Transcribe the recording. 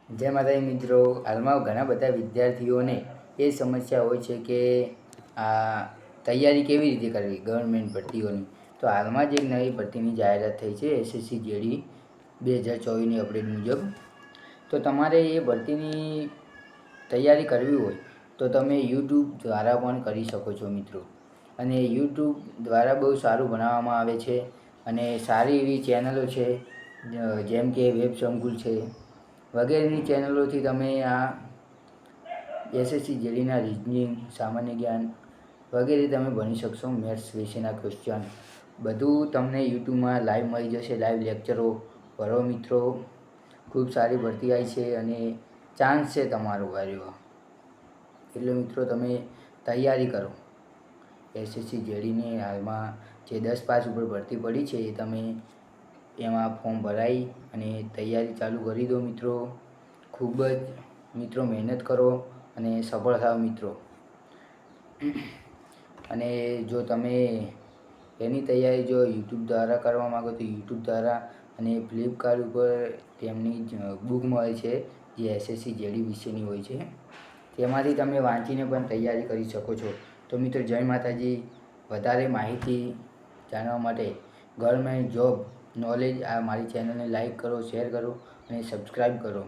જય માતાજી મિત્રો, હાલમાં ઘણા બધા વિદ્યાર્થીઓને એ સમસ્યા હોય છે કે આ તૈયારી કેવી રીતે કરવી ગવર્મેન્ટ ભરતીઓની. તો હાલમાં જ એક નવી ભરતીની જાહેરાત થઈ છે એસએસસી જેડી 2024ની અપડેટ મુજબ. તો તમારે એ ભરતીની તૈયારી કરવી હોય તો તમે યુટ્યુબ દ્વારા પણ કરી શકો છો મિત્રો. અને યુટ્યુબ દ્વારા બહુ સારું ભણાવવામાં આવે છે અને સારી એવી ચેનલો છે, જેમ કે વેબ સંકુલ છે વગેરેની ચેનલોથી તમે આ એસએસસી જેડીના રિઝનિંગ, સામાન્ય જ્ઞાન વગેરે તમે ભણી શકશો. મેથ્સ વિશેના ક્વેશ્ચન બધું તમને યુટ્યુબમાં લાઈવ મળી જશે. લાઈવ લેક્ચરો ભરો મિત્રો. ખૂબ સારી ભરતી આવી છે અને ચાન્સ છે તમારો આવ્યો. એટલે મિત્રો તમે તૈયારી કરો. એસએસસી જેડીની હાલમાં જે 10 પાસ ઉપર ભરતી પડી છે એ તમે એમાં ફોર્મ ભરાઈ અને તૈયારી ચાલુ કરી દો મિત્રો. ખૂબ જ મિત્રો મહેનત કરો અને સફળ થાવ મિત્રો. અને જો તમે એની તૈયારી જો યુટ્યુબ દ્વારા કરવા માગો તો યુટ્યુબ દ્વારા અને ફ્લિપકાર્ટ ઉપર તેમની બુક મળે છે જે એસએસસી જેડી વિશેની હોય છે. તેમાંથી તમે વાંચીને પણ તૈયારી કરી શકો છો. તો મિત્રો જય માતાજી. વધારે માહિતી જાણવા માટે ગવર્મેન્ટ જોબ નોલેજ આ મારી ચેનલને લાઈક કરો, શેર કરો અને સબસ્ક્રાઈબ કરો.